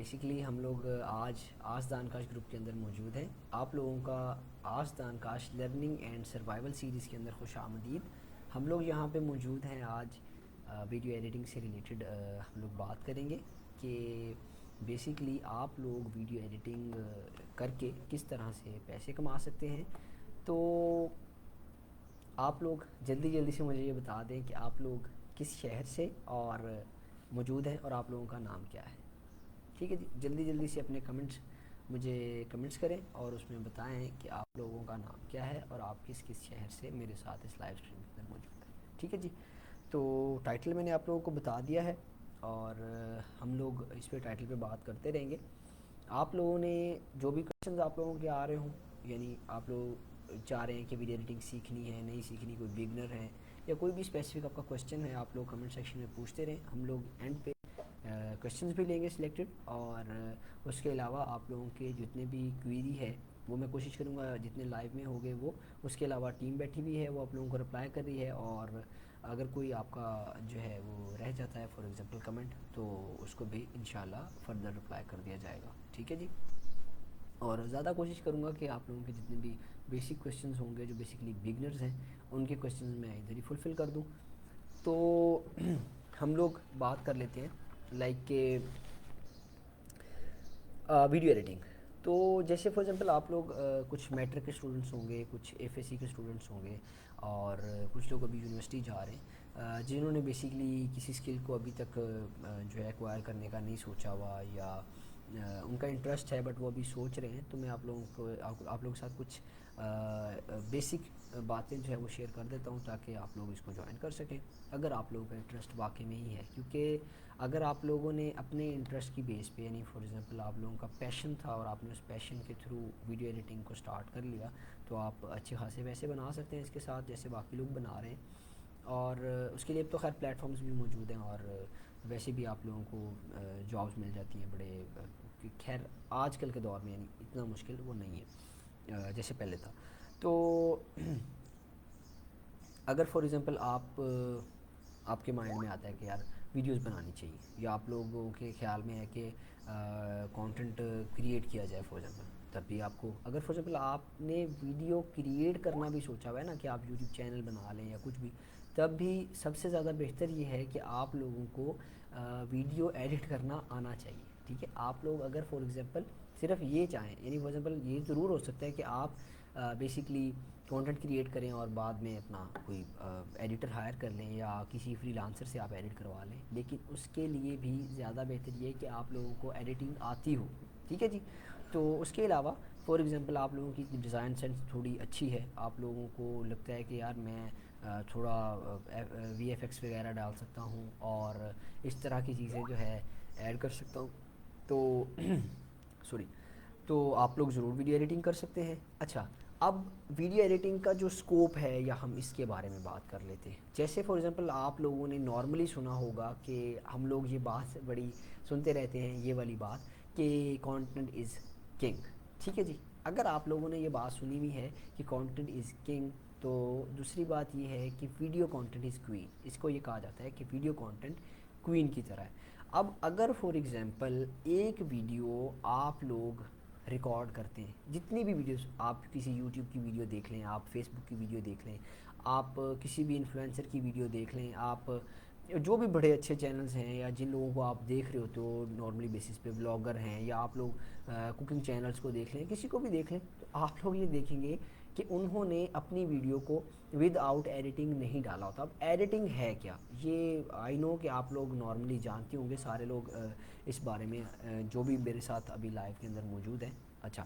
Basically ہم لوگ آج آس دان کاش گروپ کے اندر موجود ہیں. آپ لوگوں کا آس دان کاش لرننگ اینڈ سروائیول سیریز کے اندر خوش آمدید. ہم لوگ یہاں پہ موجود ہیں آج ویڈیو ایڈیٹنگ سے ریلیٹڈ ہم لوگ بات کریں گے کہ بیسیکلی آپ لوگ ویڈیو ایڈیٹنگ کر کے کس طرح سے پیسے کما سکتے ہیں. تو آپ لوگ جلدی سے مجھے یہ بتا دیں کہ آپ لوگ کس شہر سے اور موجود ہیں اور آپ لوگوں کا نام کیا ہے. ٹھیک ہے جی, جلدی سے اپنے کمنٹس کریں اور اس میں بتائیں کہ آپ لوگوں کا نام کیا ہے اور آپ کس شہر سے میرے ساتھ اس لائیو اسٹریم کے اندر موجود ہیں. ٹھیک ہے جی. تو ٹائٹل میں نے آپ لوگوں کو بتا دیا ہے اور ہم لوگ اس پہ ٹائٹل پہ بات کرتے رہیں گے. آپ لوگوں نے جو بھی کویشچنز آپ لوگوں کے آ رہے ہوں, یعنی آپ لوگ چاہ رہے ہیں کہ ویڈیو ایڈیٹنگ سیکھنی ہے نہیں سیکھنی, کوئی بگنر ہے یا کوئی بھی اسپیسیفک آپ کا کویشچن ہے, آپ لوگ کمنٹ سیکشن میں پوچھتے رہیں. ہم لوگ اینڈ پہ کویشچنز بھی لیں گے سلیکٹڈ, اور اس کے علاوہ آپ لوگوں کے جتنے بھی کویری ہے وہ میں کوشش کروں گا جتنے لائیو میں ہو گئے وہ, اس کے علاوہ ٹیم بیٹھی ہوئی ہے وہ آپ لوگوں کو رپلائی کر رہی ہے. اور اگر کوئی آپ کا جو ہے وہ رہ جاتا ہے فار ایگزامپل کمنٹ, تو اس کو بھی انشاءاللہ فردر رپلائی کر دیا جائے گا. ٹھیک ہے جی. اور زیادہ کوشش کروں گا کہ آپ لوگوں کے جتنے بھی بیسک کویشچنز ہوں گے جو بیسکلی بگنرز ہیں ان کے کویشچنز میں ادھر ہی فلفل کر دوں. تو ہم لوگ بات کر لیتے ہیں لائک کہ ویڈیو ایڈیٹنگ. تو جیسے فار ایگزامپل آپ لوگ کچھ میٹرک کے اسٹوڈنٹس ہوں گے, کچھ ایف ایس سی کے اسٹوڈنٹس ہوں گے, اور کچھ لوگ ابھی یونیورسٹی جا رہے ہیں جنہوں نے بیسیکلی کسی اسکل کو ابھی تک جو ہے ایکوائر کرنے کا نہیں سوچا ہوا, یا ان کا انٹرسٹ ہے بٹ وہ ابھی سوچ رہے ہیں. تو میں آپ لوگوں کے ساتھ کچھ بیسک باتیں جو ہے وہ شیئر کر دیتا ہوں تاکہ آپ لوگ اس کو جوائن کر سکیں اگر آپ لوگوں کا انٹرسٹ واقعی میں ہی ہے. کیونکہ اگر آپ لوگوں نے اپنے انٹرسٹ کی بیس پہ, یعنی فار ایگزامپل آپ لوگوں کا پیشن تھا اور آپ نے اس پیشن کے تھرو ویڈیو ایڈیٹنگ کو سٹارٹ کر لیا, تو آپ اچھے خاصے پیسے بنا سکتے ہیں اس کے ساتھ جیسے باقی لوگ بنا رہے ہیں. اور اس کے لیے تو خیر پلیٹ فارمز بھی موجود ہیں, اور ویسے بھی آپ لوگوں کو جابز مل جاتی ہیں بڑے. خیر آج کل کے دور میں یعنی اتنا مشکل وہ نہیں ہے جیسے پہلے تھا. تو اگر فار ایگزامپل آپ کے مائنڈ میں آتا ہے کہ یار ویڈیوز بنانی چاہیے, یا آپ لوگوں کے خیال میں ہے کہ کانٹینٹ کریٹ کیا جائے فار ایگزامپل, تب بھی آپ کو اگر فار ایگزامپل آپ نے ویڈیو کریٹ کرنا بھی سوچا ہوا ہے نا کہ آپ یوٹیوب چینل بنا لیں یا کچھ بھی, تب بھی سب سے زیادہ بہتر یہ ہے کہ آپ لوگوں کو ویڈیو ایڈٹ کرنا آنا چاہیے. ٹھیک ہے. آپ لوگ اگر فار ایگزامپل صرف یہ چاہیں, یعنی فار ایگزامپل یہ ضرور ہو سکتا ہے کہ آپ بیسکلی کانٹینٹ کریٹ کریں اور بعد میں اپنا کوئی ایڈیٹر ہائر کر لیں یا کسی فری لانسر سے آپ ایڈٹ کروا لیں, لیکن اس کے لیے بھی زیادہ بہتر یہ ہے کہ آپ لوگوں کو ایڈیٹنگ آتی ہو. ٹھیک ہے جی. تو اس کے علاوہ فار ایگزامپل آپ لوگوں کی ڈیزائن سینس تھوڑی اچھی ہے, آپ لوگوں کو لگتا ہے کہ یار میں تھوڑا وی ایف ایکس وغیرہ ڈال سکتا ہوں اور اس طرح کی چیزیں جو ہے ایڈ کر سکتا ہوں, تو تو آپ لوگ ضرور ویڈیو ایڈیٹنگ کر سکتے ہیں. اچھا, اب ویڈیو ایڈیٹنگ کا جو اسکوپ ہے یا ہم اس کے بارے میں بات کر لیتے ہیں. جیسے فار ایگزامپل آپ لوگوں نے نارملی سنا ہوگا کہ ہم لوگ یہ بات بڑی سنتے رہتے ہیں, یہ والی بات کہ کانٹینٹ از کنگ. ٹھیک ہے جی. اگر آپ لوگوں نے یہ بات سنی ہوئی ہے کہ کانٹینٹ از کنگ, تو دوسری بات یہ ہے کہ ویڈیو کانٹینٹ از کوئین. اس کو یہ کہا جاتا ہے کہ ویڈیو کانٹینٹ کوئین کی طرح ہے. اب اگر فار ایگزامپل ایک ویڈیو آپ لوگ ریکارڈ کرتے ہیں, جتنی بھی ویڈیوز آپ کسی یوٹیوب کی ویڈیو دیکھ لیں, آپ فیس بک کی ویڈیو دیکھ لیں, آپ کسی بھی انفلوئنسر کی ویڈیو دیکھ لیں, آپ جو بھی بڑے اچھے چینلز ہیں یا جن لوگوں کو آپ دیکھ رہے ہوتے ہو نارملی بیسس پہ, بلاگر ہیں یا آپ لوگ کوکنگ چینلز کو دیکھ لیں, کسی کو بھی دیکھ لیں, تو آپ لوگ یہ دیکھیں گے کہ انہوں نے اپنی ویڈیو کو ود آؤٹ ایڈیٹنگ نہیں ڈالا ہوتا. اب ایڈیٹنگ ہے کیا, یہ آئی نو کہ آپ لوگ نارملی جانتے ہوں گے سارے لوگ اس بارے میں جو بھی میرے ساتھ ابھی لائیو کے اندر موجود ہیں. اچھا,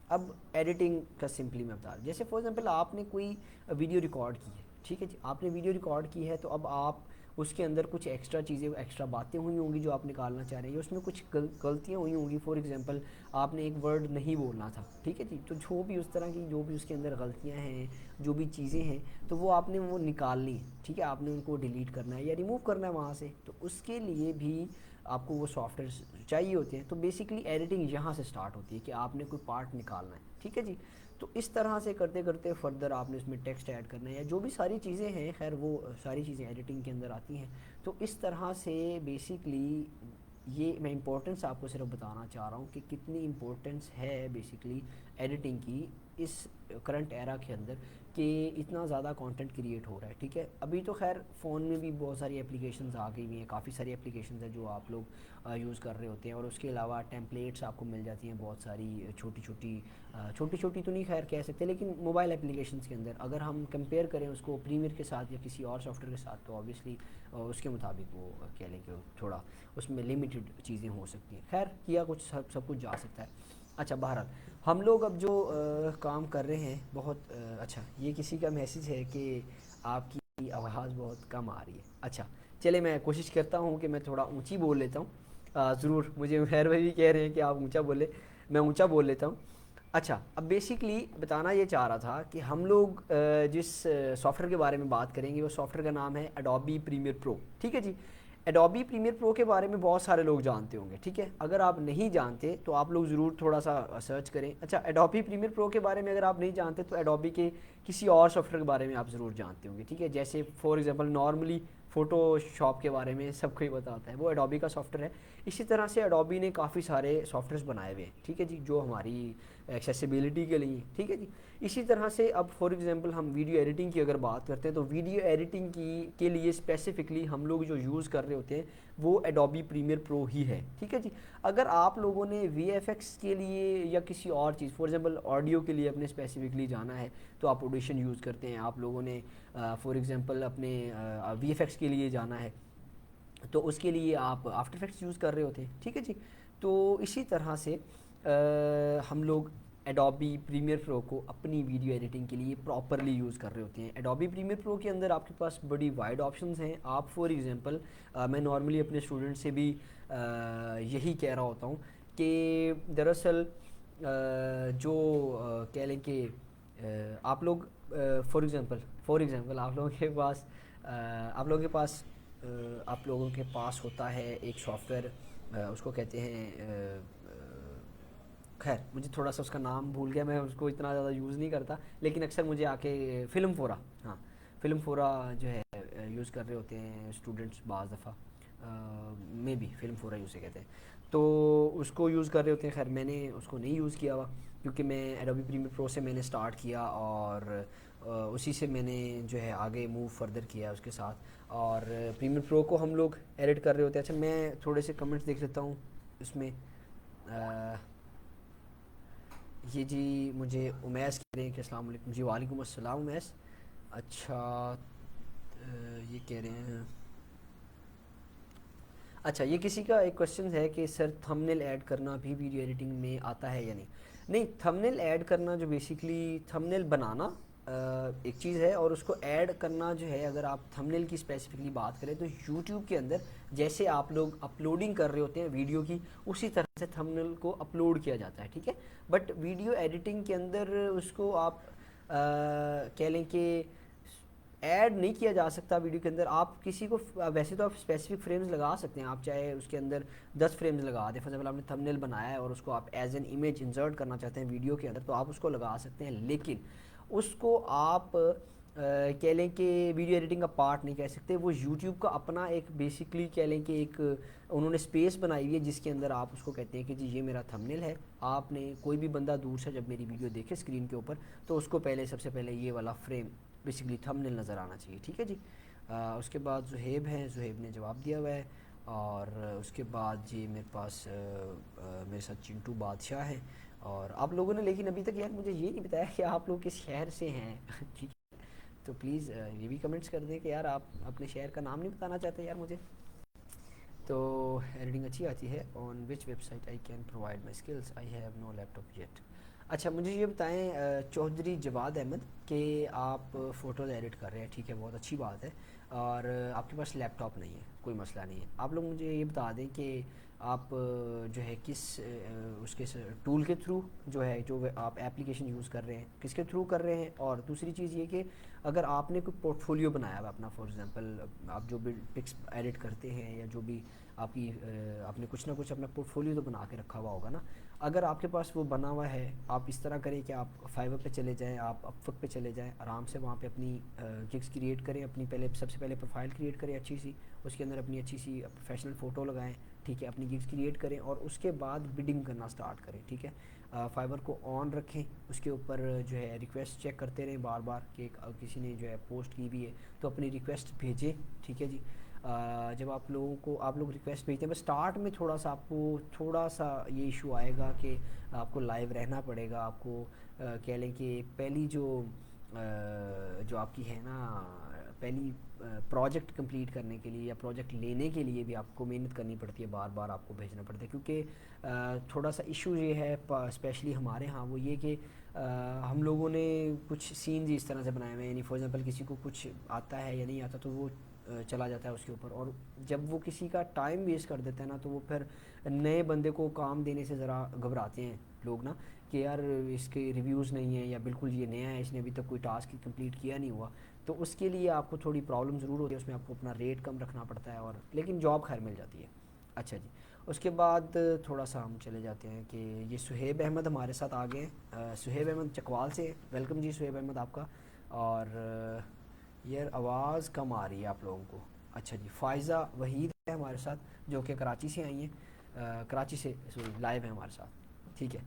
اب ایڈیٹنگ کا سمپلی میں بتا رہا ہوں. جیسے فار ایگزامپل آپ نے کوئی ویڈیو ریکارڈ کی ہے, ٹھیک ہے جی, آپ نے ویڈیو ریکارڈ کی ہے, تو اب آپ اس کے اندر کچھ ایکسٹرا چیزیں, ایکسٹرا باتیں ہوئی ہوں گی جو آپ نکالنا چاہ رہے ہیں, یا اس میں کچھ غلطیاں ہوئی ہوں گی. فار ایگزامپل آپ نے ایک ورڈ نہیں بولنا تھا, ٹھیک ہے جی, تو جو بھی اس طرح کی جو بھی اس کے اندر غلطیاں ہیں, جو بھی چیزیں ہیں, تو وہ آپ نے وہ نکالنی ہے. ٹھیک ہے, آپ نے ان کو ڈیلیٹ کرنا ہے یا ریموو کرنا ہے وہاں سے, تو اس کے لیے بھی آپ کو وہ سافٹ ویئر چاہیے ہوتے ہیں. تو بیسکلی ایڈیٹنگ یہاں سے سٹارٹ ہوتی ہے کہ آپ نے کوئی پارٹ نکالنا ہے. ٹھیک ہے جی. تو اس طرح سے کرتے کرتے فردر آپ نے اس میں ٹیکسٹ ایڈ کرنا ہے یا جو بھی ساری چیزیں ہیں, خیر وہ ساری چیزیں ایڈیٹنگ کے اندر آتی ہیں. تو اس طرح سے بیسکلی یہ میں امپورٹنس آپ کو صرف بتانا چاہ رہا ہوں کہ کتنی امپورٹنس ہے بیسکلی ایڈیٹنگ کی اس کرنٹ ایرا کے اندر، کہ اتنا زیادہ کانٹینٹ کریٹ ہو رہا ہے. ٹھیک ہے، ابھی تو خیر فون میں بھی بہت ساری اپلیکیشنز آ گئی ہوئی ہیں، کافی ساری اپلیکیشنز ہیں جو آپ لوگ یوز کر رہے ہوتے ہیں، اور اس کے علاوہ ٹیمپلیٹس آپ کو مل جاتی ہیں بہت ساری چھوٹی چھوٹی تو نہیں خیر کہہ سکتے، لیکن موبائل اپلیکیشنز کے اندر اگر ہم کمپیئر کریں اس کو پریمیئر کے ساتھ یا کسی اور سافٹ ویئر کے ساتھ، تو آبویسلی اس کے مطابق وہ کہہ لیں کہ تھوڑا اس میں لمیٹڈ چیزیں ہو سکتی ہیں. خیر کیا کچھ سب کچھ جا سکتا ہے. اچھا بہرحال ہم لوگ اب جو کام کر رہے ہیں بہت اچھا، یہ کسی کا میسیج ہے کہ آپ کی آواز بہت کم آ رہی ہے. اچھا چلے میں کوشش کرتا ہوں کہ میں تھوڑا اونچی بول لیتا ہوں. ضرور مجھے خیر بھائی بھی کہہ رہے ہیں کہ آپ اونچا بولے، میں اونچا بول لیتا ہوں. اچھا اب بیسکلی بتانا یہ چاہ رہا تھا کہ ہم لوگ جس سافٹ ویئر کے بارے میں بات کریں گے وہ سافٹ ویئر کا نام ہے ایڈوبی پریمیئر پرو. ٹھیک ہے جی، ایڈوبی پریمیئر پرو کے بارے میں بہت سارے لوگ جانتے ہوں گے. ٹھیک ہے، اگر آپ نہیں جانتے تو آپ لوگ ضرور تھوڑا سا سرچ کریں. اچھا ایڈوبی پریمیئر پرو کے بارے میں اگر آپ نہیں جانتے تو ایڈوبی کے کسی اور سافٹ ویئر کے بارے میں آپ ضرور جانتے ہوں گے. ٹھیک ہے، جیسے for example normally photo shop کے بارے میں سب کو ہی پتہ ہوتا ہے، وہ ایڈوبی کا سافٹ ویئر ہے. اسی طرح سے ایڈوبی نے کافی سارے سافٹ ویئرس بنائے ہوئے ہیں. ٹھیک ہے جی، جو ہماری ایکسیسیبلٹی کے لیے. ٹھیک ہے جی، اسی طرح سے اب فار ایگزامپل ہم ویڈیو ایڈیٹنگ کی اگر بات کرتے ہیں تو ویڈیو ایڈیٹنگ کے لیے اسپیسیفکلی ہم لوگ جو یوز کر رہے ہوتے ہیں وہ ایڈوبی پریمیئر پرو ہی ہے. ٹھیک ہے جی، اگر آپ لوگوں نے وی ایف ایکس کے لیے یا کسی اور چیز فار ایگزامپل آڈیو کے لیے اپنے اسپیسیفکلی جانا ہے تو آپ آڈیشن یوز کرتے ہیں. آپ لوگوں نے فار ایگزامپل اپنے وی ایف ایکس کے لیے جانا ہے تو اس کے لیے آپ آفٹر افیکٹس یوز کر رہے ہوتے ہیں. ٹھیک ہے جی، تو اسی طرح سے ہم لوگ ایڈوبی پریمیئر پرو کو اپنی ویڈیو ایڈیٹنگ کے لیے پراپرلی یوز کر رہے ہوتے ہیں. ایڈوبی پریمیئر پرو کے اندر آپ کے پاس بڑی وائڈ آپشنز ہیں. آپ فار ایگزامپل میں نارملی اپنے اسٹوڈنٹ سے بھی یہی کہہ رہا ہوتا ہوں کہ دراصل جو کہہ لیں کہ آپ لوگ فار ایگزامپل آپ لوگوں کے پاس ہوتا ہے ایک سافٹ ویئر، اس کو کہتے ہیں خیر مجھے تھوڑا سا اس کا نام بھول گیا، میں اس کو اتنا زیادہ یوز نہیں کرتا، لیکن اکثر مجھے آ کے فلم فورا، ہاں فلم فورا جو ہے یوز کر رہے ہوتے ہیں اسٹوڈنٹس بعض دفعہ، میں بھی فلم فورا یوز سے کہتے ہیں تو اس کو یوز کر رہے ہوتے ہیں. خیر میں نے اس کو نہیں یوز کیا ہوا کیونکہ میں ایڈوبی پریمیئر پرو سے میں نے سٹارٹ کیا اور اسی سے میں نے جو ہے آگے موو فردر کیا اس کے ساتھ، اور پریمیئر پرو کو ہم لوگ ایڈٹ کر رہے ہوتے ہیں. اچھا میں تھوڑے سے کمنٹس دیکھ لیتا ہوں اس میں. یہ جی مجھے امیس کہہ رہے ہیں کہ السلام علیکم. جی وعلیکم السلام امیس. اچھا یہ کہہ رہے ہیں، اچھا یہ کسی کا ایک کوشچن ہے کہ سر تھمبنیل ایڈ کرنا بھی ویڈیو ایڈیٹنگ میں آتا ہے یا نہیں. نہیں، تھمبنیل ایڈ کرنا جو بیسکلی تھمبنیل بنانا ایک چیز ہے، اور اس کو ایڈ کرنا جو ہے، اگر آپ تھمبنیل کی اسپیسیفکلی بات کریں تو یوٹیوب کے اندر جیسے آپ لوگ اپلوڈنگ کر رہے ہوتے ہیں ویڈیو کی، اسی طرح سے تھمبنیل کو اپلوڈ کیا جاتا ہے. ٹھیک ہے، بٹ ویڈیو ایڈیٹنگ کے اندر اس کو آپ کہہ لیں کہ ایڈ نہیں کیا جا سکتا ویڈیو کے اندر. آپ کسی کو ویسے تو آپ اسپیسیفک فریمز لگا سکتے ہیں، آپ چاہے اس کے اندر 10 فریمز لگا دیں. فار ایگزامپل آپ نے تھمبنیل بنایا ہے اور اس کو آپ ایز این امیج انسرٹ کرنا چاہتے ہیں ویڈیو کے اندر تو آپ اس کو لگا سکتے ہیں، لیکن اس کو آپ کہہ لیں کہ ویڈیو ایڈیٹنگ کا پارٹ نہیں کہہ سکتے. وہ یوٹیوب کا اپنا ایک بیسکلی کہہ لیں کہ ایک انہوں نے اسپیس بنائی ہوئی ہے جس کے اندر آپ اس کو کہتے ہیں کہ جی یہ میرا تھمبنیل ہے. آپ نے کوئی بھی بندہ دور سے جب میری ویڈیو دیکھے اسکرین کے اوپر تو اس کو پہلے سب سے پہلے یہ والا فریم بیسکلی تھمبنیل نظر آنا چاہیے. ٹھیک ہے جی، اس کے بعد زہیب ہیں، زہیب نے جواب دیا ہوا ہے. اور اس کے بعد جی میرے پاس میرے ساتھ چنٹو بادشاہ ہے. اور آپ لوگوں نے لیکن ابھی تک یار مجھے یہ نہیں بتایا کہ آپ لوگ کس شہر سے ہیں. ٹھیک ہے، تو پلیز یہ بھی کمنٹس کر دیں کہ یار آپ اپنے شہر کا نام نہیں بتانا چاہتے یار مجھے. تو ایڈیٹنگ اچھی آتی ہے. On which website I can provide my skills, I have no laptop yet. اچھا مجھے یہ بتائیں چودھری جواد احمد کہ آپ فوٹوز ایڈٹ کر رہے ہیں. ٹھیک ہے، بہت اچھی بات ہے، اور آپ کے پاس لیپ ٹاپ نہیں ہے، کوئی مسئلہ نہیں ہے. آپ لوگ مجھے یہ بتا دیں کہ آپ جو ہے کس اس کے ٹول کے تھرو جو ہے جو آپ ایپلیکیشن یوز کر رہے ہیں کس کے تھرو کر رہے ہیں. اور دوسری چیز یہ کہ اگر آپ نے کوئی پورٹ فولیو بنایا ہوا اپنا، فار ایگزامپل آپ جو بھی پکس ایڈٹ کرتے ہیں یا جو بھی آپ کی آپ نے کچھ نہ کچھ اپنا پورٹ فولیو تو بنا کے رکھا ہوا ہوگا نا. اگر آپ کے پاس وہ بنا ہوا ہے، آپ اس طرح کریں کہ آپ فائور پہ چلے جائیں، آپ اپورک پہ چلے جائیں، آرام سے وہاں پہ اپنی گگس کریٹ کریں، اپنی پہلے سب سے پہلے پروفائل کریٹ کریں اچھی سی، اس کے اندر اپنی اچھی سی پروفیشنل فوٹو لگائیں، ٹھیک ہے، اپنی گگس کریٹ کریں اور اس کے بعد بڈنگ کرنا سٹارٹ کریں. ٹھیک ہے، فائبر کو آن رکھیں, اس کے اوپر جو ہے ریکویسٹ چیک کرتے رہیں بار بار کہ کسی نے جو ہے پوسٹ کی بھی ہے تو اپنی ریکویسٹ بھیجیں. ٹھیک ہے جی, جب آپ لوگ ریکویسٹ بھیجتے ہیں, بس اسٹارٹ میں تھوڑا سا آپ کو تھوڑا سا یہ ایشو آئے گا کہ آپ کو لائیو رہنا پڑے گا. آپ کو کہہ لیں کہ پہلی جو آپ کی ہے نا پہلی پروجیکٹ کمپلیٹ کرنے کے لیے یا پروجیکٹ لینے کے لیے بھی آپ کو محنت کرنی پڑتی ہے, بار بار آپ کو بھیجنا پڑتا ہے, کیونکہ تھوڑا سا ایشو یہ ہے اسپیشلی ہمارے ہاں وہ یہ کہ ہم لوگوں نے کچھ سینز اس طرح سے بنائے ہوئے ہیں, یعنی فار ایگزامپل کسی کو کچھ آتا ہے یا نہیں آتا تو وہ چلا جاتا ہے اس کے اوپر, اور جب وہ کسی کا ٹائم ویسٹ کر دیتا ہے نا تو وہ پھر نئے بندے کو کام دینے سے ذرا گھبراتے ہیں لوگ نا, کہ یار اس کے ریویوز نہیں ہیں یا بالکل یہ نیا ہے, اس نے ابھی تک کوئی ٹاسک کمپلیٹ کیا نہیں ہوا. تو اس کے لیے آپ کو تھوڑی پرابلم ضرور ہوتی ہے, اس میں آپ کو اپنا ریٹ کم رکھنا پڑتا ہے, اور لیکن جاب خیر مل جاتی ہے. اچھا جی, اس کے بعد تھوڑا سا ہم چلے جاتے ہیں کہ یہ صہیب احمد ہمارے ساتھ آ گئے ہیں. صہیب احمد چکوال سے, ویلکم جی صہیب احمد آپ کا. اور یہ آواز کم آ رہی ہے آپ لوگوں کو. اچھا جی, فائزہ وحید ہے ہمارے ساتھ جو کہ کراچی سے آئی ہیں, کراچی سے سوری لائیو ہے ہمارے ساتھ. ٹھیک ہے,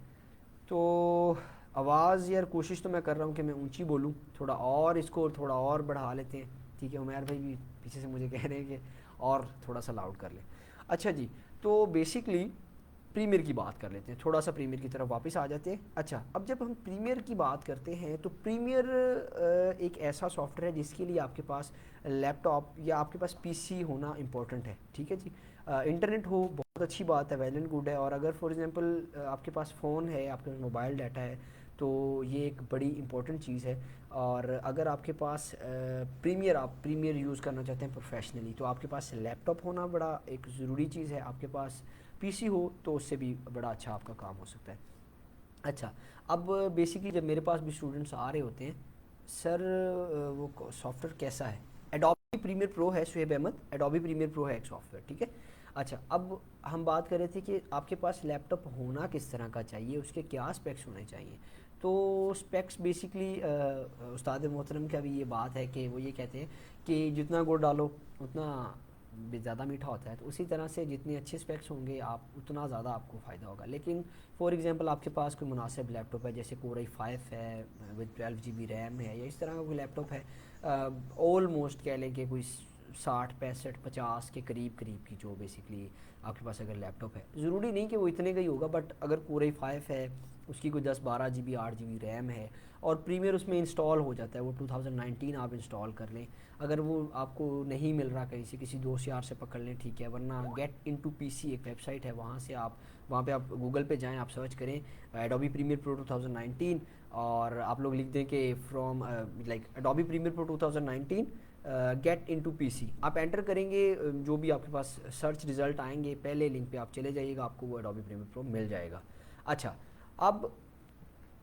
تو آواز یار کوشش تو میں کر رہا ہوں کہ میں اونچی بولوں, تھوڑا اور اس کو تھوڑا اور بڑھا لیتے ہیں. ٹھیک ہے, عمیر بھائی بھی پیچھے سے مجھے کہہ رہے ہیں کہ اور تھوڑا سا لاؤڈ کر لیں. اچھا جی, تو بیسکلی پریمیئر کی بات کر لیتے ہیں, تھوڑا سا پریمیئر کی طرف واپس آ جاتے ہیں. اچھا, اب جب ہم پریمیئر کی بات کرتے ہیں تو پریمیئر ایک ایسا سافٹ ویئر ہے جس کے لیے آپ کے پاس لیپ ٹاپ یا آپ کے پاس پی سی ہونا امپورٹنٹ ہے. ٹھیک ہے جی, انٹرنیٹ ہو بہت اچھی بات ہے, ویل اینڈ گڈ ہے, اور اگر فار ایگزامپل آپ کے پاس فون ہے, آپ کے پاس موبائل ڈاٹا ہے تو یہ ایک بڑی امپورٹنٹ چیز ہے. اور اگر آپ کے پاس پریمیئر یوز کرنا چاہتے ہیں پروفیشنلی تو آپ کے پاس لیپ ٹاپ ہونا بڑا ایک ضروری چیز ہے. آپ کے پاس پی سی ہو تو اس سے بھی بڑا اچھا آپ کا کام ہو سکتا ہے. اچھا, اب بیسکلی جب میرے پاس بھی اسٹوڈنٹس آ رہے ہوتے ہیں, سر وہ سافٹ ویئر کیسا ہے, ایڈوبی پریمیئر پرو ہے صہیب احمد, ایڈوبی پریمیئر پرو ہے ایک سافٹ ویئر. ٹھیک ہے, اچھا اب ہم بات کر رہے تھے کہ آپ کے پاس لیپ ٹاپ ہونا کس طرح کا چاہیے, اس کے کیا اسپیکس ہونے چاہیے. تو اسپیکس بیسکلی استاد محترم کا بھی یہ بات ہے کہ وہ یہ کہتے ہیں کہ جتنا گڑ ڈالو اتنا زیادہ میٹھا ہوتا ہے, تو اسی طرح سے جتنے اچھے اسپیکس ہوں گے آپ اتنا زیادہ آپ کو فائدہ ہوگا. لیکن فار ایگزامپل آپ کے پاس کوئی مناسب لیپ ٹاپ ہے, جیسے Core i5 ہے ود 12 GB ریم ہے, یا اس طرح کا کوئی لیپ ٹاپ ہے آلموسٹ کہہ لیں کہ کوئی 60 65 50 کے قریب کی جو بیسکلی آپ کے پاس اگر لیپ ٹاپ ہے, ضروری نہیں کہ وہ اتنے کا ہی ہوگا, بٹ اگر Core i5 ہے, اس کی کوئی 10 12 GB 8 GB ریم ہے, اور پریمیئر اس میں انسٹال ہو جاتا ہے, وہ 2019 آپ انسٹال کر لیں. اگر وہ آپ کو نہیں مل رہا کہیں سے, کسی دوست یار سے پکڑ لیں, ٹھیک ہے, ورنہ گیٹ ان ٹو پی سی ایک ویب سائٹ ہے, وہاں پہ آپ گوگل پہ جائیں, آپ سرچ کریں ایڈوبی پریمیئر پرو 2019, اور آپ لوگ لکھ دیں کہ from like Adobe Premiere Pro 2019 get in to P C, آپ انٹر کریں گے, جو بھی آپ کے پاس سرچ رزلٹ آئیں گے پہلے لنک پہ آپ چلے جائیے گا, آپ کو وہ ایڈوبی پریمیئر پرو مل جائے گا. اچھا, اب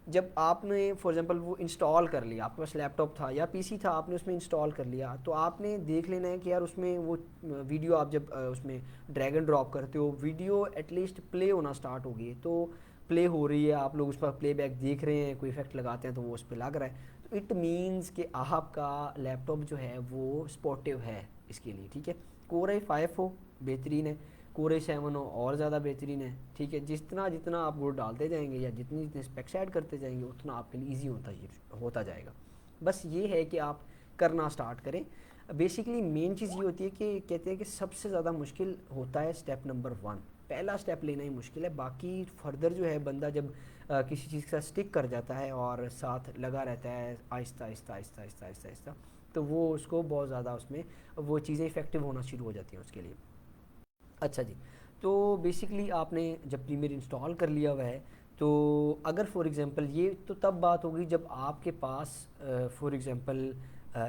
جب آپ نے فار ایگزامپل وہ انسٹال کر لیا, آپ کے پاس لیپ ٹاپ تھا یا پی سی تھا, آپ نے اس میں انسٹال کر لیا, تو آپ نے دیکھ لینا ہے کہ یار اس میں وہ ویڈیو آپ جب اس میں ڈریگ اینڈ ڈراپ کرتے ہو, ویڈیو ایٹ لیسٹ پلے ہونا سٹارٹ ہو گئی, تو پلے ہو رہی ہے, آپ لوگ اس پر پلے بیک دیکھ رہے ہیں, کوئی افیکٹ لگاتے ہیں تو وہ اس پہ لگ رہا ہے, تو اٹ مینس کہ آپ کا لیپ ٹاپ جو ہے وہ سپورٹیو ہے اس کے لیے. ٹھیک ہے, Core i5 ہو بہترین ہے, Core i7 ہو اور زیادہ بہترین ہے. ٹھیک ہے, جتنا آپ گوڑ ڈالتے جائیں گے یا جتنی اسپیکس ایڈ کرتے جائیں گے اتنا آپ کے لیے ایزی ہوتا جائے گا. بس یہ ہے کہ آپ کرنا سٹارٹ کریں. بیسکلی مین چیز یہ ہوتی ہے کہ کہتے ہیں کہ سب سے زیادہ مشکل ہوتا ہے اسٹیپ نمبر 1, پہلا اسٹیپ لینا ہی مشکل ہے, باقی فردر جو ہے بندہ جب کسی چیز کا اسٹک کر جاتا ہے اور ساتھ لگا رہتا ہے آہستہ آہستہ آہستہ آہستہ آہستہ آہستہ, تو وہ اس کو بہت زیادہ اس میں وہ چیزیں افیکٹو ہونا شروع ہو جاتی ہیں اس کے لیے. اچھا جی, تو بیسکلی آپ نے جب پریمیئر انسٹال کر لیا ہوا ہے, تو اگر فار ایگزامپل یہ تو تب بات ہوگی جب آپ کے پاس فار ایگزامپل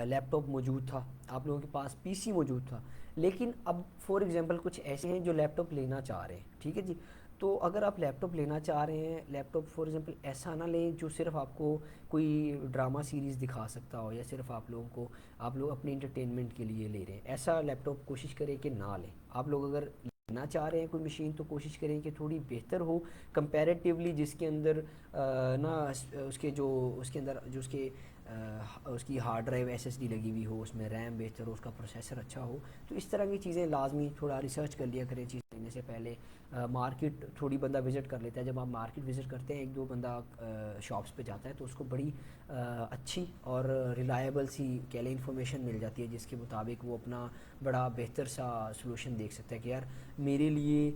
لیپ ٹاپ موجود تھا, آپ لوگوں کے پاس پی سی موجود تھا, لیکن اب فار ایگزامپل کچھ ایسے ہیں جو لیپ ٹاپ لینا چاہ رہے ہیں. ٹھیک ہے جی, تو اگر آپ لیپ ٹاپ لینا چاہ رہے ہیں, لیپ ٹاپ فار ایگزامپل ایسا نہ لیں جو صرف آپ کو کوئی ڈرامہ سیریز دکھا سکتا ہو, یا صرف آپ لوگ اپنے انٹرٹینمنٹ کے لیے لے رہے ہیں, ایسا لیپ ٹاپ کوشش کریں کہ نہ لیں. آپ لوگ اگر لینا چاہ رہے ہیں کوئی مشین تو کوشش کریں کہ تھوڑی بہتر ہو کمپیریٹیولی, جس کے اندر نا اس کے اندر جو اس کے اس کی hard drive S S D لگی ہوئی ہو, اس میں ریم بہتر ہو, اس کا پروسیسر اچھا ہو. تو اس طرح کی چیزیں لازمی تھوڑا ریسرچ کر لیا کریں چیز لینے سے پہلے. مارکیٹ تھوڑی بندہ وزٹ کر لیتا ہے. جب آپ مارکیٹ وزٹ کرتے ہیں, ایک دو بندہ شاپس پہ جاتا ہے, تو اس کو بڑی اچھی اور ریلائبل سی کہہ لیں انفارمیشن مل جاتی ہے, جس کے مطابق وہ اپنا بڑا بہتر سا سلوشن دیکھ سکتا ہے کہ یار میرے لیے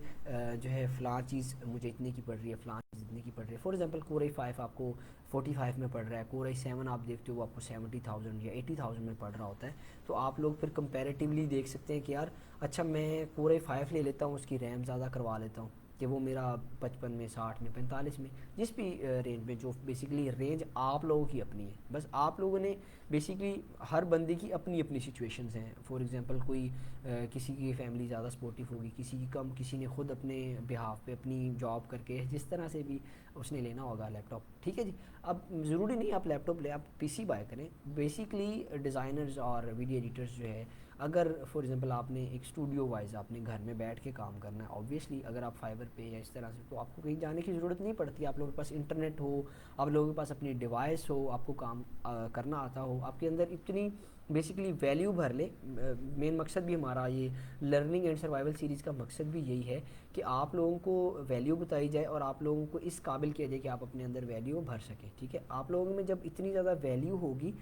جو ہے فلاں چیز مجھے اتنے کی پڑ رہی ہے, فلاں چیز اتنے کی پڑ رہی ہے. فار ایگزامپل کور i5 آپ کو 45 میں پڑ رہا ہے, کور i7 آپ دیکھتے ہو وہ آپ کو 70,000 یا 80,000 میں پڑ رہا ہوتا ہے. تو آپ لوگ پھر کمپیریٹیولی دیکھ سکتے ہیں کہ یار اچھا میں کور i5 لے لیتا ہوں, اس کی ریم زیادہ کروا لیتا ہوں کہ وہ میرا 55 میں, 60 میں, 45 میں, جس بھی رینج میں, جو بیسیکلی رینج آپ لوگوں کی اپنی ہے. بس آپ لوگوں نے بیسیکلی ہر بندے کی اپنی اپنی سچویشنز ہیں. فار ایگزامپل کوئی کسی کی فیملی زیادہ سپورٹیو ہوگی, کسی کی کم, کسی نے خود اپنے بہاف پہ اپنی جاب کر کے جس طرح سے بھی اس نے لینا ہوگا لیپ ٹاپ. ٹھیک ہے جی. اب ضروری نہیں آپ لیپ ٹاپ لیں, آپ پی سی بائی کریں. بیسیکلی ڈیزائنرز اور ویڈیو ایڈیٹرز جو ہے, اگر فار ایگزامپل آپ نے ایک اسٹوڈیو وائز آپ نے گھر میں بیٹھ کے کام کرنا ہے, آبویسلی اگر آپ فائبر پہ یا اس طرح سے, تو آپ کو کہیں جانے کی ضرورت نہیں پڑتی. آپ لوگوں کے پاس انٹرنیٹ ہو, آپ لوگوں کے پاس اپنی ڈیوائس ہو, آپ کو کام کرنا آتا ہو, آپ کے اندر اتنی بیسیکلی ویلیو بھر لے. مین مقصد بھی ہمارا یہ لرننگ اینڈ سروائیول سیریز کا مقصد بھی یہی ہے کہ آپ لوگوں کو ویلیو بتائی جائے اور آپ لوگوں کو اس قابل کیا جائے کہ آپ اپنے اندر ویلیو بھر سکیں. ٹھیک ہے. آپ لوگوں میں جب اتنی زیادہ ویلیو ہوگی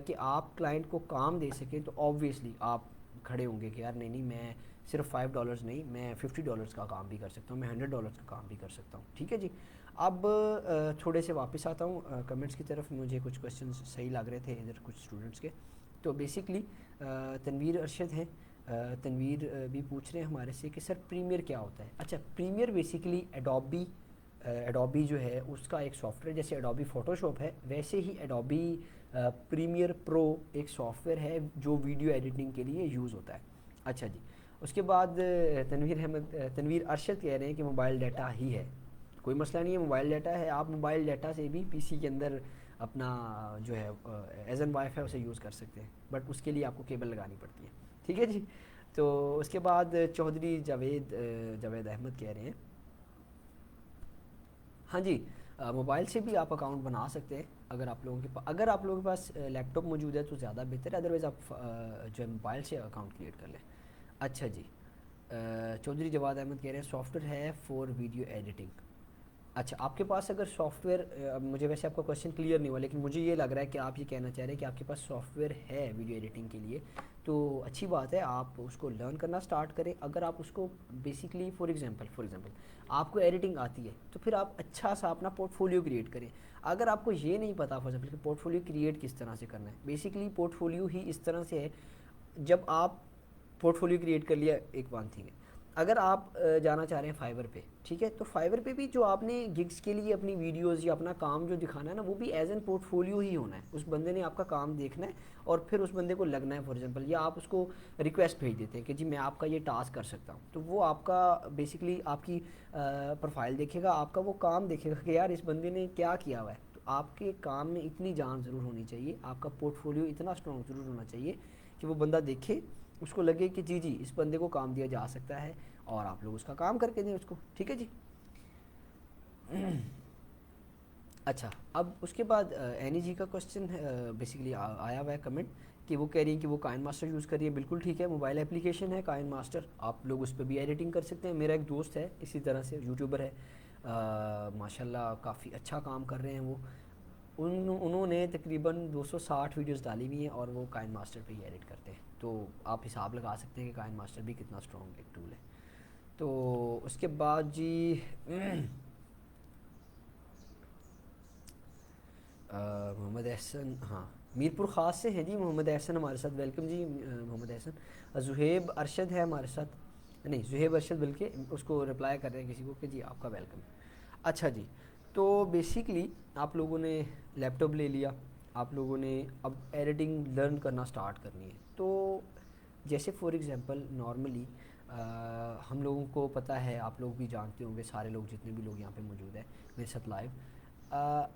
کہ آپ کلائنٹ کو کام دے سکیں, تو آبویسلی آپ کھڑے ہوں گے کہ یار نہیں میں صرف $5 نہیں, میں $50 کا کام بھی کر سکتا ہوں, میں $100 کا کام بھی کر سکتا ہوں. ٹھیک ہے جی. اب تھوڑے سے واپس آتا ہوں کمنٹس کی طرف. مجھے کچھ کویشچنز صحیح لگ رہے تھے ادھر کچھ اسٹوڈنٹس کے. تو بیسکلی تنویر ارشد ہیں, تنویر بھی پوچھ رہے ہیں ہمارے سے کہ سر پریمیئر کیا ہوتا ہے. اچھا, پریمیئر بیسیکلی ایڈوبی جو ہے اس کا ایک سافٹ ویئر, جیسے ایڈوبی فوٹوشاپ ہے ویسے ہی ایڈوبی پریمیئر پرو ایک سافٹ ویئر ہے جو ویڈیو ایڈیٹنگ کے لیے یوز ہوتا ہے. اچھا جی. اس کے بعد تنویر ارشد کہہ رہے ہیں کہ موبائل ڈیٹا ہی ہے. کوئی مسئلہ نہیں ہے, موبائل ڈیٹا ہے, آپ موبائل ڈیٹا سے بھی پی سی کے اندر اپنا جو ہے ایز این وائی فائی اسے یوز کر سکتے ہیں, بٹ اس کے لیے آپ کو کیبل لگانی پڑتی ہے. ٹھیک ہے جی. تو اس کے بعد چودھری جاوید احمد کہہ رہے ہیں ہاں جی, موبائل سے بھی آپ اکاؤنٹ بنا سکتے ہیں اگر آپ لوگوں کے پاس لیپ ٹاپ موجود ہے تو زیادہ بہتر ہے, ادروائز آپ جو ہے موبائل سے اکاؤنٹ کریٹ کر لیں. اچھا جی. چودھری جواد احمد کہہ رہے ہیں سافٹ ویئر ہے فور ویڈیو ایڈیٹنگ. اچھا, آپ کے پاس اگر سافٹ ویئر, مجھے ویسے آپ کا کویشچن کلیئر نہیں ہوا, لیکن مجھے یہ لگ رہا ہے کہ آپ یہ کہنا چاہ رہے ہیں کہ آپ کے پاس سافٹ ویئر ہے ویڈیو ایڈیٹنگ کے لیے, تو اچھی بات ہے, آپ اس کو لرن کرنا سٹارٹ کریں. اگر آپ اس کو بیسیکلی فار ایگزامپل آپ کو ایڈیٹنگ آتی ہے, تو پھر آپ اچھا سا اپنا پورٹ فولیو کریٹ کریں. اگر آپ کو یہ نہیں پتا فار ایگزامپل کہ پورٹ فولیو کریٹ کس طرح سے کرنا ہے, بیسیکلی پورٹ فولیو ہی اس طرح سے ہے, جب آپ پورٹ فولیو کریٹ کر لیا, ایک ون تھنگ ہے, اگر آپ جانا چاہ رہے ہیں فائبر پہ, ٹھیک ہے, تو فائبر پہ بھی جو آپ نے گگس کے لیے اپنی ویڈیوز یا اپنا کام جو دکھانا ہے نا, وہ بھی ایز این پورٹ فولیو ہی ہونا ہے. اس بندے نے آپ کا کام دیکھنا ہے اور پھر اس بندے کو لگنا ہے. فار ایگزامپل یا آپ اس کو ریکویسٹ بھیج دیتے ہیں کہ جی میں آپ کا یہ ٹاسک کر سکتا ہوں, تو وہ آپ کا بیسیکلی آپ کی پروفائل دیکھے گا, آپ کا وہ کام دیکھے گا کہ یار اس بندے نے کیا کیا ہوا ہے. تو آپ کے کام میں اتنی جان ضرور ہونی چاہیے, آپ کا پورٹ فولیو اتنا اسٹرانگ ضرور ہونا چاہیے کہ وہ بندہ دیکھے, اس کو لگے کہ جی اس بندے کو کام دیا جا سکتا ہے, اور آپ لوگ اس کا کام کر کے دیں اس کو. ٹھیک ہے جی. اچھا, اب اس کے بعد اینی جی کا کوشچن بیسیکلی آیا ہوا ہے کمنٹ کہ وہ کہہ رہی ہیں کہ وہ کائن ماسٹر یوز کر رہی ہے. بالکل ٹھیک ہے, موبائل اپلیکیشن ہے کائن ماسٹر, آپ لوگ اس پہ بھی ایڈیٹنگ کر سکتے ہیں. میرا ایک دوست ہے اسی طرح سے, یوٹیوبر ہے, ماشاء اللہ کافی اچھا کام کر رہے ہیں وہ. انہوں نے تقریباً 260 ویڈیوز ڈالی ہوئی ہیں اور وہ کائن ماسٹر پہ ہی ایڈٹ کرتے ہیں. تو آپ حساب لگا سکتے ہیں کہ کائن ماسٹر بھی کتنا اسٹرانگ ایک ٹول ہے. تو اس کے بعد جی محمد احسن, ہاں میرپور خاص سے ہیں جی محمد احسن ہمارے ساتھ, ویلکم جی محمد احسن. زہیب ارشد ہے ہمارے ساتھ, نہیں زہیب ارشد بلکہ اس کو رپلائی کر رہے ہیں کسی کو کہ جی آپ کا ویلکم. اچھا جی, تو بیسیکلی آپ لوگوں نے لیپ ٹاپ لے لیا, آپ لوگوں نے اب ایڈیٹنگ لرن کرنا سٹارٹ کرنی ہے. تو جیسے فار ایگزامپل نارملی ہم لوگوں کو پتہ ہے, آپ لوگ بھی جانتے ہوں گے, سارے لوگ جتنے بھی لوگ یہاں پہ موجود ہیں میرے ساتھ لائیو,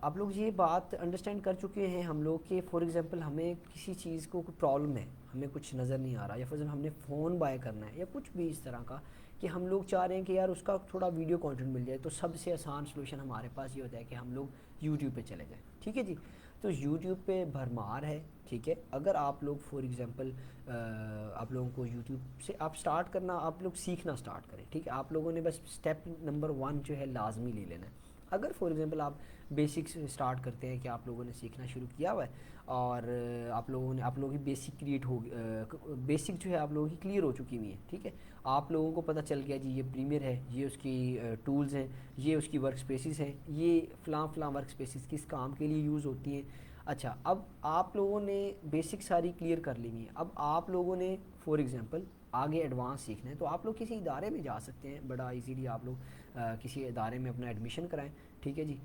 آپ لوگ یہ بات انڈرسٹینڈ کر چکے ہیں ہم لوگ کہ فار ایگزامپل ہمیں کسی چیز کو کوئی پرابلم ہے, ہمیں کچھ نظر نہیں آ رہا, یا فار ایگزامپل ہم نے فون بائی کرنا ہے یا کچھ بھی اس طرح کا, کہ ہم لوگ چاہ رہے ہیں کہ یار اس کا تھوڑا ویڈیو کانٹینٹ مل جائے، تو سب سے آسان سلوشن ہمارے پاس یہ ہوتا ہے کہ ہم لوگ یوٹیوب پہ چلے جائیں، ٹھیک ہے جی. تو یوٹیوب پہ بھرمار ہے، ٹھیک ہے. اگر آپ لوگ فار ایگزامپل آپ لوگوں کو یوٹیوب سے آپ سٹارٹ کرنا، آپ لوگ سیکھنا سٹارٹ کریں، ٹھیک ہے. آپ لوگوں نے بس اسٹیپ نمبر 1 جو ہے لازمی لے لینا ہے. اگر فار ایگزامپل آپ بیسکس اسٹارٹ کرتے ہیں کہ آپ لوگوں نے سیکھنا شروع کیا ہوا ہے اور آپ لوگوں کی بیسک کریٹ ہو بیسک جو ہے آپ لوگوں کی کلیئر ہو چکی ہوئی ہے، ٹھیک ہے. آپ لوگوں کو پتہ چل گیا جی یہ پریمیئر ہے، یہ اس کی ٹولز ہیں، یہ اس کی ورک سپیسز ہیں، یہ فلاں فلاں ورک سپیسز کس کام کے لیے یوز ہوتی ہیں. اچھا، اب آپ لوگوں نے بیسک ساری کلیئر کر لی ہوئی ہیں. اب آپ لوگوں نے فار ایگزامپل آگے ایڈوانس سیکھنا ہے تو آپ لوگ کسی ادارے میں جا سکتے ہیں، بڑا ایزیلی آپ لوگ کسی ادارے میں اپنا ایڈمیشن کرائیں، ٹھیک ہے جی.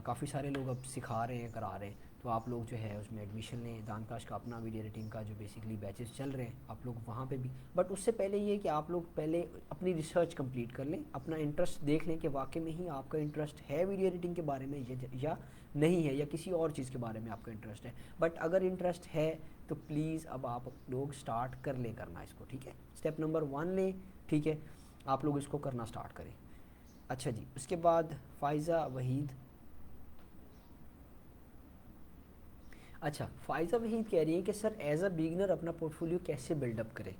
کافی سارے لوگ اب سکھا رہے ہیں، کرا رہے ہیں، تو آپ لوگ جو ہے اس میں ایڈمیشن لیں. دانکاش کا اپنا ویڈیو ایڈیٹنگ کا جو بیسکلی بیچز چل رہے ہیں، آپ لوگ وہاں پہ بھی. بٹ اس سے پہلے یہ کہ آپ لوگ پہلے اپنی ریسرچ کمپلیٹ کر لیں، اپنا انٹرسٹ دیکھ لیں کہ واقعی میں ہی آپ کا انٹرسٹ ہے ویڈیو ایڈیٹنگ کے بارے میں یا نہیں ہے، یا کسی اور چیز کے بارے میں آپ کا انٹرسٹ ہے. بٹ اگر انٹرسٹ ہے تو پلیز اب آپ لوگ سٹارٹ کر لیں کرنا اس کو، ٹھیک ہے. اسٹیپ نمبر 1 لیں، ٹھیک ہے. آپ لوگ اس کو کرنا سٹارٹ کریں. اچھا جی، اس کے بعد فائزہ وحید. اچھا، فائزہ وحید کہہ رہی ہیں کہ سر ایز اے بگنر اپنا پورٹ فولیو کیسے بلڈ اپ کریں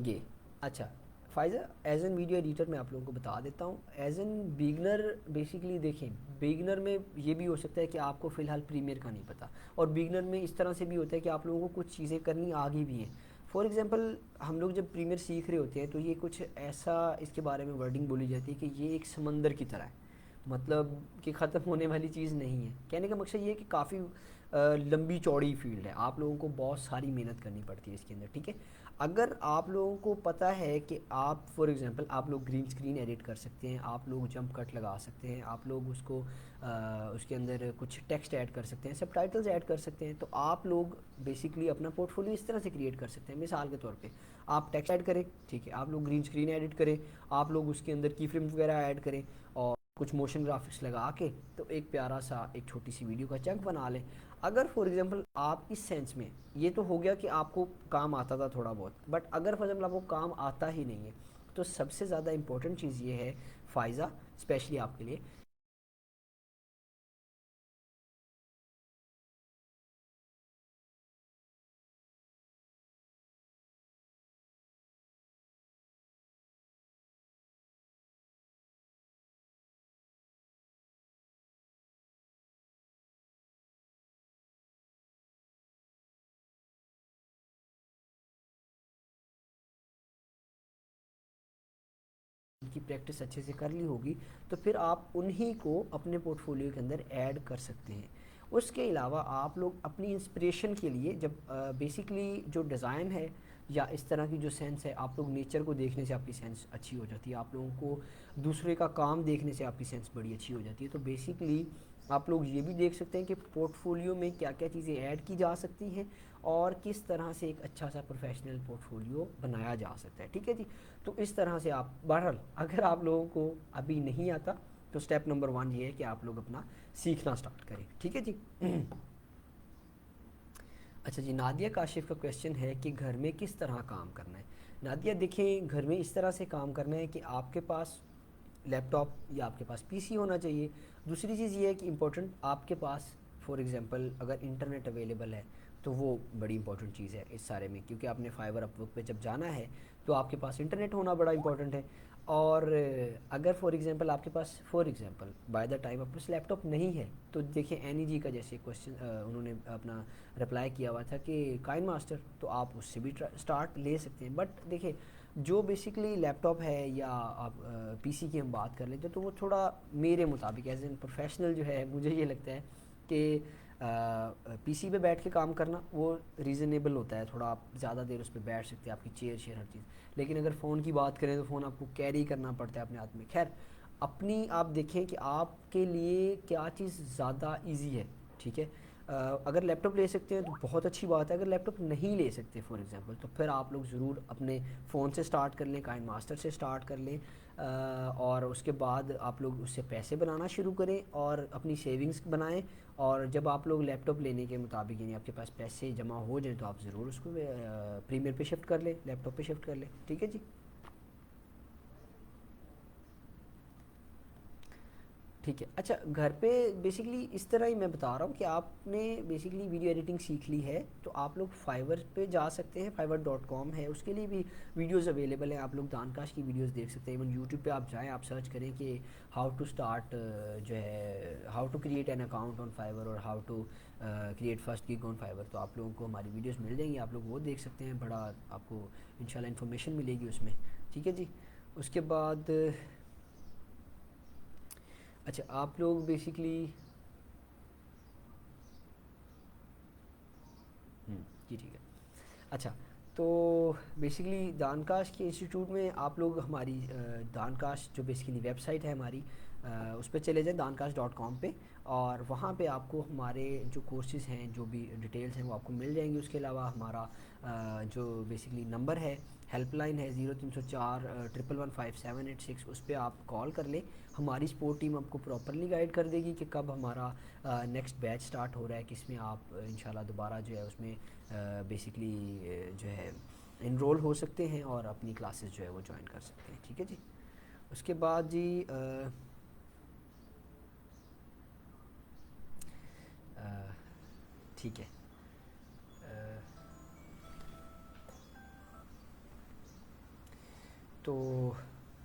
گے. اچھا Faiza, as an video editor میں آپ لوگوں کو بتا دیتا ہوں. ایز این بگنر بیسکلی دیکھیں، بگنر میں یہ بھی ہو سکتا ہے کہ آپ کو فی الحال پریمیئر کا نہیں پتہ، اور بگنر میں اس طرح سے بھی ہوتا ہے کہ آپ لوگوں کو کچھ چیزیں کرنی آگے بھی ہیں. فار ایگزامپل ہم لوگ جب پریمیئر سیکھ رہے ہوتے ہیں تو یہ کچھ ایسا اس کے بارے میں ورڈنگ بولی جاتی ہے کہ یہ ایک سمندر کی طرح ہے، مطلب کہ ختم ہونے والی چیز نہیں ہے. کہنے کا مقصد یہ ہے کہ کافی لمبی چوڑی فیلڈ ہے، آپ لوگوں کو بہت ساری محنت کرنی پڑتی ہے اس کے اندر، ٹھیک ہے. اگر آپ لوگوں کو پتہ ہے کہ آپ فار ایگزامپل آپ لوگ گرین اسکرین ایڈٹ کر سکتے ہیں، آپ لوگ جمپ کٹ لگا سکتے ہیں، آپ لوگ اس کو اس کے اندر کچھ ٹیکسٹ ایڈ کر سکتے ہیں، سب ٹائٹلز ایڈ کر سکتے ہیں، تو آپ لوگ بیسکلی اپنا پورٹ فولیو اس طرح سے کریٹ کر سکتے ہیں. مثال کے طور پہ آپ ٹیکسٹ ایڈ کریں، ٹھیک ہے، آپ لوگ گرین اسکرین ایڈٹ کریں، آپ لوگ اس کے اندر کی فریم وغیرہ ایڈ کریں اور کچھ موشن گرافکس لگا کے تو ایک پیارا سا ایک چھوٹی سی ویڈیو کا چنک بنا لیں. اگر فار ایگزامپل آپ اس سینس میں، یہ تو ہو گیا کہ آپ کو کام آتا تھا تھوڑا بہت، بٹ اگر فار ایگزامپل آپ کو کام آتا ہی نہیں ہے تو سب سے زیادہ امپورٹنٹ چیز یہ ہے فائزہ، اسپیشلی آپ کے لیے، کی پریکٹس اچھے سے کر لی ہوگی تو پھر آپ انہی کو اپنے پورٹ فولیو کے اندر ایڈ کر سکتے ہیں. اس کے علاوہ آپ لوگ اپنی انسپریشن کے لیے جب بیسکلی جو ڈیزائن ہے یا اس طرح کی جو سینس ہے، آپ لوگ نیچر کو دیکھنے سے آپ کی سینس اچھی ہو جاتی ہے، آپ لوگوں کو دوسرے کا کام دیکھنے سے آپ کی سینس بڑی اچھی ہو جاتی ہے. تو بیسکلی آپ لوگ یہ بھی دیکھ سکتے ہیں کہ پورٹ فولیو میں کیا کیا چیزیں ایڈ کی جا سکتی ہیں اور کس طرح سے ایک اچھا سا پروفیشنل پورٹ فولیو بنایا جا سکتا ہے، ٹھیک ہے جی. تو اس طرح سے آپ بہرحال اگر آپ لوگوں کو ابھی نہیں آتا تو اسٹیپ نمبر 1 یہ ہے کہ آپ لوگ اپنا سیکھنا سٹارٹ کریں، ٹھیک ہے جی. اچھا جی، نادیہ کاشف کا کویشچن ہے کہ گھر میں کس طرح کام کرنا ہے. نادیہ دیکھیں، گھر میں اس طرح سے کام کرنا ہے کہ آپ کے پاس لیپ ٹاپ یا آپ کے پاس پی سی ہونا چاہیے. دوسری چیز یہ ہے کہ امپورٹنٹ آپ کے پاس فار ایگزامپل اگر انٹرنیٹ اویلیبل ہے تو وہ بڑی امپورٹنٹ چیز ہے اس سارے میں، کیونکہ آپ نے فائبر اپ ورک پہ جب جانا ہے تو آپ کے پاس انٹرنیٹ ہونا بڑا امپورٹنٹ ہے. اور اگر فار ایگزامپل آپ کے پاس for example by the time آپ کے پاس لیپ ٹاپ نہیں ہے تو دیکھیں اینی جی کا جیسے کویشچن انہوں نے اپنا رپلائی کیا ہوا تھا کہ کائن ماسٹر، تو آپ اس سے بھی سٹارٹ لے سکتے ہیں. بٹ دیکھیں جو بیسکلی لیپ ٹاپ ہے یا آپ پی سی کی ہم بات کر لیتے تو وہ تھوڑا میرے مطابق ایز این پروفیشنل جو ہے مجھے یہ لگتا ہے کہ پی سی پہ بیٹھ کے کام کرنا وہ ریزنیبل ہوتا ہے، تھوڑا آپ زیادہ دیر اس پہ بیٹھ سکتے ہیں، آپ کی چیئر شیئر ہر چیز. لیکن اگر فون کی بات کریں تو فون آپ کو کیری کرنا پڑتا ہے اپنے ہاتھ میں. خیر اپنی آپ دیکھیں کہ آپ کے لیے کیا چیز زیادہ ایزی ہے، ٹھیک ہے. اگر لیپ ٹاپ لے سکتے ہیں تو بہت اچھی بات ہے، اگر لیپ ٹاپ نہیں لے سکتے فار ایگزامپل تو پھر آپ لوگ ضرور اپنے فون سے سٹارٹ کر لیں، کائن ماسٹر سے سٹارٹ کر لیں، اور اس کے بعد آپ لوگ اس سے پیسے بنانا شروع کریں اور اپنی سیونگز بنائیں. اور جب آپ لوگ لیپ ٹاپ لینے کے مطابق یعنی آپ کے پاس پیسے جمع ہو جائیں تو آپ ضرور اس کو پریمیئر پہ شفٹ کر لیں، لیپ ٹاپ پہ شفٹ کر لیں، ٹھیک ہے جی. ٹھیک ہے. اچھا گھر پہ بیسکلی اس طرح ہی میں بتا رہا ہوں کہ آپ نے بیسکلی ویڈیو ایڈیٹنگ سیکھ لی ہے تو آپ لوگ فائور پہ جا سکتے ہیں. fiverr.com ہے, اس کے لیے بھی ویڈیوز اویلیبل ہیں. آپ لوگ دانکاش کی ویڈیوز دیکھ سکتے ہیں. ایون یوٹیوب پہ آپ جائیں, آپ سرچ کریں کہ ہاؤ ٹو اسٹارٹ جو ہے how to create an account on Fiverr اور how to create first gig on Fiverr, تو آپ لوگوں کو ہماری ویڈیوز مل جائیں گی, آپ لوگ وہ دیکھ سکتے ہیں. بڑا آپ کو انشاءاللہ انفارمیشن ملے گی اس میں. ٹھیک ہے جی. اس کے بعد اچھا آپ لوگ بیسکلی جی ٹھیک ہے. اچھا تو بیسکلی دانکاش کے انسٹیٹیوٹ میں آپ لوگ ہماری دانکاش جو بیسکلی ویب سائٹ ہے ہماری, اس پہ چلے جائیں dankash.com پہ, اور وہاں پہ آپ کو ہمارے جو کورسز ہیں, جو بھی ڈیٹیلز ہیں وہ آپ کو مل جائیں گی. اس کے علاوہ ہمارا جو بیسکلی نمبر ہے, ہیلپ لائن ہے 0304 1115786, اس پہ آپ کال کر لیں. ہماری سپورٹ ٹیم آپ کو پراپرلی گائیڈ کر دے گی کہ کب ہمارا نیکسٹ بیچ سٹارٹ ہو رہا ہے, کس میں آپ انشاءاللہ دوبارہ جو ہے اس میں بیسکلی جو ہے انرول ہو سکتے ہیں اور اپنی کلاسز جو ہے وہ جوائن کر سکتے ہیں. ٹھیک ہے جی. اس کے بعد جی ٹھیک ہے. تو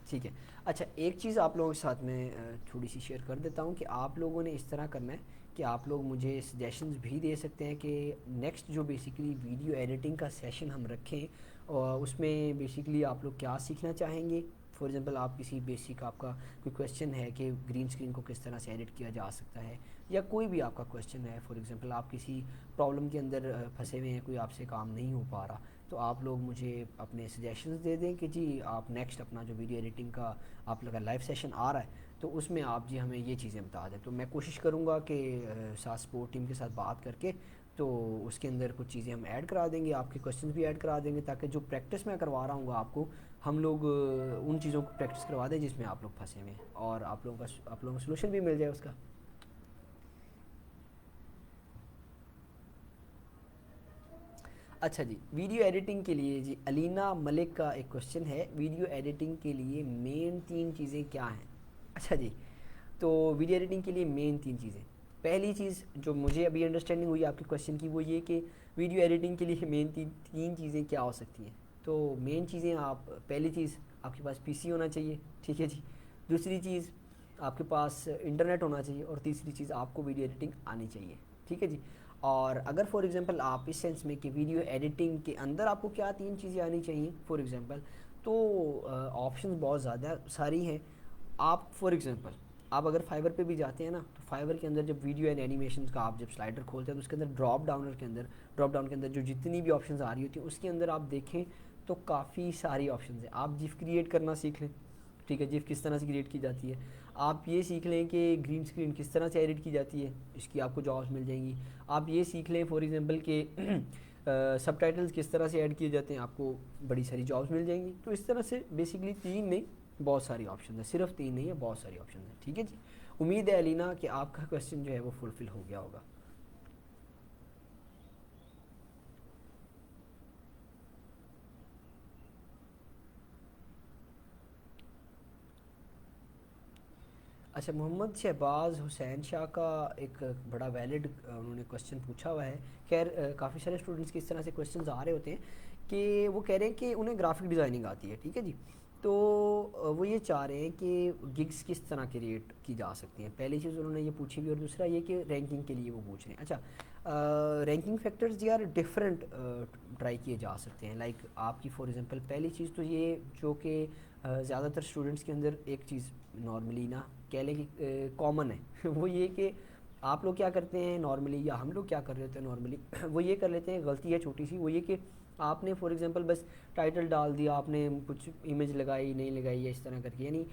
ٹھیک ہے. اچھا ایک چیز آپ لوگوں کے ساتھ میں تھوڑی سی شیئر کر دیتا ہوں کہ آپ لوگوں نے اس طرح کرنا ہے کہ آپ لوگ مجھے سجیشنز بھی دے سکتے ہیں کہ نیکسٹ جو بیسکلی ویڈیو ایڈیٹنگ کا سیشن ہم رکھیں, اور اس میں بیسکلی آپ لوگ کیا سیکھنا چاہیں گے. فار ایگزامپل آپ کسی بیسک آپ کا کوئی کویشچن ہے کہ گرین اسکرین کو کس طرح سے ایڈٹ کیا جا سکتا ہے, یا کوئی بھی آپ کا کویشچن ہے. فار ایگزامپل آپ کسی پرابلم کے اندر پھنسے ہوئے ہیں, کوئی آپ سے کام نہیں ہو پا رہا, تو آپ لوگ مجھے اپنے سجیشنز دے دیں کہ جی آپ نیکسٹ اپنا جو ویڈیو ایڈیٹنگ کا آپ لوگ کا لائیو سیشن آ رہا ہے تو اس میں آپ جی ہمیں یہ چیزیں بتا دیں. تو میں کوشش کروں گا کہ ساتھ سپورٹ ٹیم کے ساتھ بات کر کے تو اس کے اندر کچھ چیزیں ہم ایڈ کرا دیں گے, آپ کے کویشچنز بھی ایڈ کرا دیں گے, تاکہ جو پریکٹس میں کروا رہا ہوں گا آپ کو, ہم لوگ ان چیزوں کو پریکٹس کروا دیں جس میں آپ لوگ پھنسے ہوئے ہیں, اور آپ لوگوں کو سلوشن بھی مل جائے اس کا. اچھا جی, ویڈیو ایڈیٹنگ کے لیے جی علینا ملک کا ایک کوشچن ہے, ویڈیو ایڈیٹنگ کے لیے مین 3 چیزیں کیا ہیں. اچھا جی, تو ویڈیو ایڈیٹنگ کے لیے مین 3 چیزیں, پہلی چیز جو مجھے ابھی انڈرسٹینڈنگ ہوئی آپ کے کویشچن کی وہ یہ کہ ویڈیو ایڈیٹنگ کے لیے مین 3 چیزیں کیا ہو سکتی ہیں. تو مین چیزیں آپ, پہلی چیز آپ کے پاس پی سی ہونا چاہیے. ٹھیک ہے جی. دوسری چیز آپ کے پاس انٹرنیٹ ہونا چاہیے, اور تیسری چیز آپ کو ویڈیو ایڈیٹنگ آنی چاہیے. ٹھیک ہے جی. اور اگر فار ایگزامپل آپ اس سینس میں کہ ویڈیو ایڈیٹنگ کے اندر آپ کو کیا 3 چیزیں آنی چاہیے فار ایگزامپل, تو آپشنز بہت زیادہ ساری ہیں. آپ فار ایگزامپل آپ اگر فائور پہ بھی جاتے ہیں نا, تو فائور کے اندر جب ویڈیو اینڈ اینیمیشنز کا آپ جب سلائڈر کھولتے ہیں تو اس کے اندر ڈراپ ڈاؤن کے اندر جو جتنی بھی آپشنز آ رہی ہوتی ہیں اس کے اندر آپ دیکھیں تو کافی ساری آپشنز ہیں. آپ جف کریٹ کرنا سیکھ لیں. ٹھیک ہے, جف کس طرح سے کریٹ کی جاتی ہے. آپ یہ سیکھ لیں کہ گرین اسکرین کس طرح سے ایڈٹ کی جاتی ہے, اس کی آپ کو جابس مل جائیں گی. آپ یہ سیکھ لیں فار ایگزامپل کہ سب ٹائٹلز کس طرح سے ایڈ کیے جاتے ہیں, آپ کو بڑی ساری جابس مل جائیں گی. تو اس طرح سے بیسکلی 3 نہیں بہت ساری آپشن ہیں, صرف 3 نہیں ہے, بہت ساری آپشن ہیں. ٹھیک ہے جی. امید ہے علینا کہ آپ کا کویشچن جو ہے وہ فلفل ہو گیا ہوگا. اچھا, محمد شہباز حسین شاہ کا ایک بڑا ویلڈ انہوں نے کویشچن پوچھا ہوا ہے. خیر کافی سارے اسٹوڈنٹس کی اس طرح سے کویشچنز آ رہے ہوتے ہیں کہ وہ کہہ رہے ہیں کہ انہیں گرافک ڈیزائننگ آتی ہے. ٹھیک ہے جی. تو وہ یہ چاہ رہے ہیں کہ گگز کس طرح کریٹ کی جا سکتی ہیں. پہلی چیز انہوں نے یہ پوچھی ہوئی, اور دوسرا یہ کہ رینکنگ کے لیے وہ پوچھ رہے ہیں. اچھا رینکنگ فیکٹرز یار ڈفرینٹ ٹرائی کیے جا سکتے ہیں. لائک آپ کی فار ایگزامپل پہلی چیز تو یہ جو کہ زیادہ تر اسٹوڈنٹس کے اندر ایک چیز نارملی نا کہہ لیں کہ کامن ہے, وہ یہ کہ آپ لوگ کیا کرتے ہیں نارملی, یا ہم لوگ کیا کر رہے ہوتے ہیں نارملی, وہ یہ کر لیتے ہیں غلطی ہے چھوٹی سی, وہ یہ کہ آپ نے فار ایگزامپل بس ٹائٹل ڈال دیا, آپ نے کچھ امیج لگائی نہیں لگائی یا اس طرح کر کے, یعنی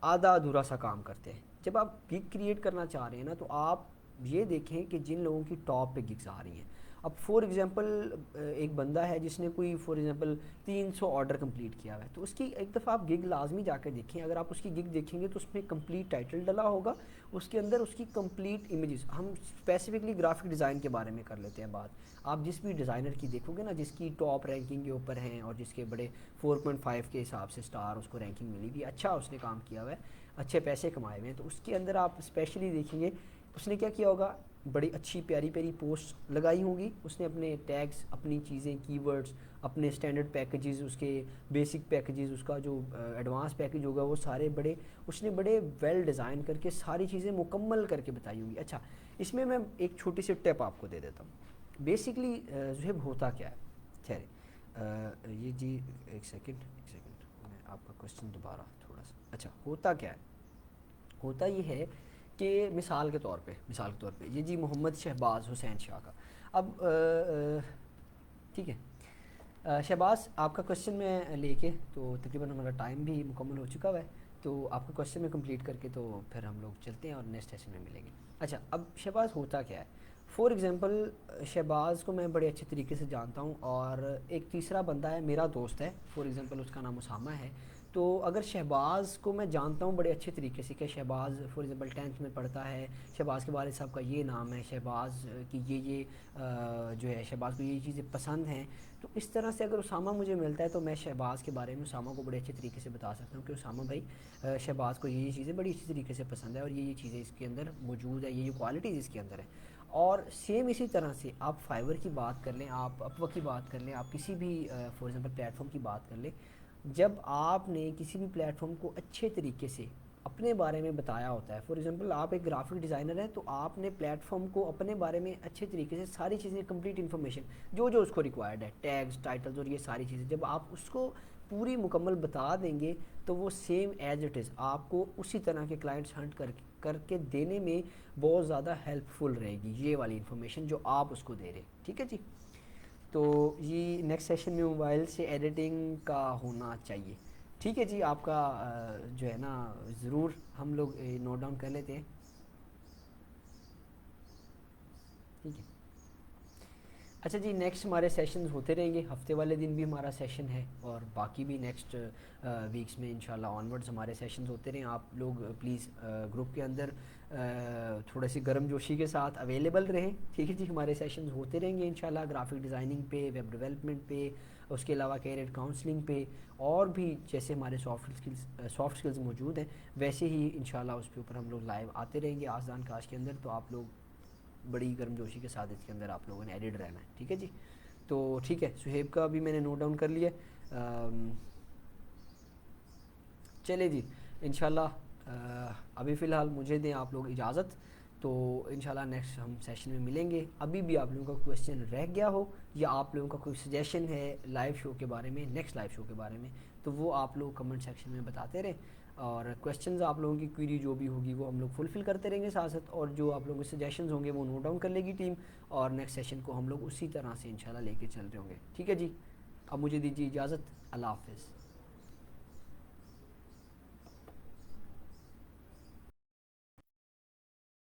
آدھا ادھورا سا کام کرتے ہیں. جب آپ گگ کریٹ کرنا چاہ رہے ہیں نا, تو آپ یہ دیکھیں کہ جن لوگوں کی ٹاپ پہ گگز آ رہی ہیں. اب فار ایگزامپل ایک بندہ ہے جس نے کوئی فار ایگزامپل 300 آرڈر کمپلیٹ کیا ہوا ہے, تو اس کی ایک دفعہ آپ گگ لازمی جا کے دیکھیں. اگر آپ اس کی گگ دیکھیں گے تو اس میں کمپلیٹ ٹائٹل ڈلا ہوگا, اس کے اندر اس کی کمپلیٹ امیجز. ہم اسپیسیفکلی گرافک ڈیزائن کے بارے میں کر لیتے ہیں بات. آپ جس بھی ڈیزائنر کی دیکھو گے نا, جس کی ٹاپ رینکنگ کے اوپر ہیں اور جس کے بڑے 4.5 کے حساب سے سٹار اس کو رینکنگ ملی بھی, اچھا اس نے کام کیا ہوا ہے, اچھے پیسے کمائے ہوئے ہیں. تو اس کے اندر آپ اسپیشلی دیکھیں گے اس نے کیا کیا ہوگا, بڑی اچھی پیاری پیاری پوسٹ لگائی ہوں گی, اس نے اپنے ٹیگس, اپنی چیزیں, کی ورڈز, اپنے اسٹینڈرڈ پیکیجز, اس کے بیسک پیکیجز, اس کا جو ایڈوانس پیکیج ہوگا وہ سارے بڑے اس نے بڑے ویل ڈیزائن کر کے ساری چیزیں مکمل کر کے بتائی ہوں گی. اچھا اس میں ایک چھوٹی سی ٹپ آپ کو دے دیتا ہوں. بیسکلی زہیب ہوتا کیا ہے, ٹھہرے یہ جی ایک سیکنڈ میں آپ کا کوشچن دوبارہ تھوڑا سا, اچھا ہوتا کیا ہے, ہوتا یہ ہے کہ مثال کے طور پہ یہ جی محمد شہباز حسین شاہ کا. اب ٹھیک ہے شہباز آپ کا کوشچن میں لے کے, تو تقریباً ہمارا ٹائم بھی مکمل ہو چکا ہوا ہے, تو آپ کا کوشچن میں کمپلیٹ کر کے تو پھر ہم لوگ چلتے ہیں اور نیکسٹ سیشن میں ملیں گے. اچھا اب شہباز ہوتا کیا ہے. فار ایگزامپل شہباز کو میں بڑے اچھے طریقے سے جانتا ہوں, اور ایک تیسرا بندہ ہے میرا دوست ہے, فار ایگزامپل اس کا نام اسامہ ہے. تو اگر شہباز کو میں جانتا ہوں بڑے اچھے طریقے سے کہ شہباز فار ایگزامپل 10th میں پڑھتا ہے, شہباز کے والد صاحب کا یہ نام ہے, شہباز کی یہ جو ہے شہباز کو یہ چیزیں پسند ہیں, تو اس طرح سے اگر اسامہ مجھے ملتا ہے تو میں شہباز کے بارے میں اسامہ کو بڑے اچھے طریقے سے بتا سکتا ہوں کہ اسامہ بھائی شہباز کو یہ چیزیں بڑی اچھی طریقے سے پسند ہے, اور یہ چیزیں اس کے اندر موجود ہے, یہ کوالٹیز اس کے اندر ہے. اور سیم اسی طرح سے آپ فائور کی بات کر لیں, آپ اپوا کی بات کر لیں, آپ کسی بھی فار ایگزامپل پلیٹ فارم کی بات کر لیں. جب آپ نے کسی بھی پلیٹ فارم کو اچھے طریقے سے اپنے بارے میں بتایا ہوتا ہے, فار ایگزامپل آپ ایک گرافک ڈیزائنر ہیں, تو آپ نے پلیٹ فارم کو اپنے بارے میں اچھے طریقے سے ساری چیزیں کمپلیٹ انفارمیشن جو اس کو ریکوائرڈ ہے, ٹیگز, ٹائٹلز اور یہ ساری چیزیں جب آپ اس کو پوری مکمل بتا دیں گے, تو وہ سیم ایز اٹ از آپ کو اسی طرح کے کلائنٹس ہنٹ کر کے دینے میں بہت زیادہ ہیلپ فل رہے گی, یہ والی انفارمیشن جو آپ اس کو دے رہے. ٹھیک ہے جی. تو یہ نیکسٹ سیشن میں موبائل سے ایڈیٹنگ کا ہونا چاہیے. ٹھیک ہے جی, آپ کا جو ہے نا ضرور ہم لوگ نوٹ ڈاؤن کر لیتے ہیں. ٹھیک ہے. اچھا جی, نیکسٹ ہمارے سیشنز ہوتے رہیں گے, ہفتے والے دن بھی ہمارا سیشن ہے, اور باقی بھی نیکسٹ ویکس میں انشاءاللہ آنورڈز ہمارے سیشنز ہوتے رہیں. آپ لوگ پلیز گروپ کے اندر تھوڑا سی گرم جوشی کے ساتھ اویلیبل رہیں. ٹھیک ہے جی, ہمارے سیشنز ہوتے رہیں گے انشاءاللہ, گرافک ڈیزائننگ پہ, ویب ڈیولپمنٹ پہ, اس کے علاوہ کیریئر کاؤنسلنگ پہ, اور بھی جیسے ہمارے سافٹ سکلز موجود ہیں ویسے ہی انشاءاللہ اس کے اوپر ہم لوگ لائیو آتے رہیں گے آزان کاش کے اندر. تو آپ لوگ بڑی گرم جوشی کے ساتھ اس کے اندر آپ لوگوں نے ایڈٹ رہنا ہے. ٹھیک ہے جی. تو ٹھیک ہے, صہیب کا بھی میں نے نوٹ ڈاؤن کر لیا. چلے جی انشاءاللہ ابھی فی الحال مجھے دیں آپ لوگ اجازت, تو انشاءاللہ نیکسٹ ہم سیشن میں ملیں گے. ابھی بھی آپ لوگوں کا کویسچن رہ گیا ہو یا آپ لوگوں کا کوئی سجیشن ہے لائیو شو کے بارے میں, نیکسٹ لائیو شو کے بارے میں, تو وہ آپ لوگ کمنٹ سیکشن میں بتاتے رہیں. اور کویسچنز آپ لوگوں کی کوئری جو بھی ہوگی وہ ہم لوگ فلفل کرتے رہیں گے ساتھ ساتھ, اور جو آپ لوگوں کے سجیشنز ہوں گے وہ نوٹ ڈاؤن کر لے گی ٹیم, اور نیکسٹ سیشن کو ہم لوگ اسی طرح سے انشاءاللہ لے کے چل رہے ہوں گے. ٹھیک ہے جی, اب مجھے دیجیے اجازت. اللہ حافظ.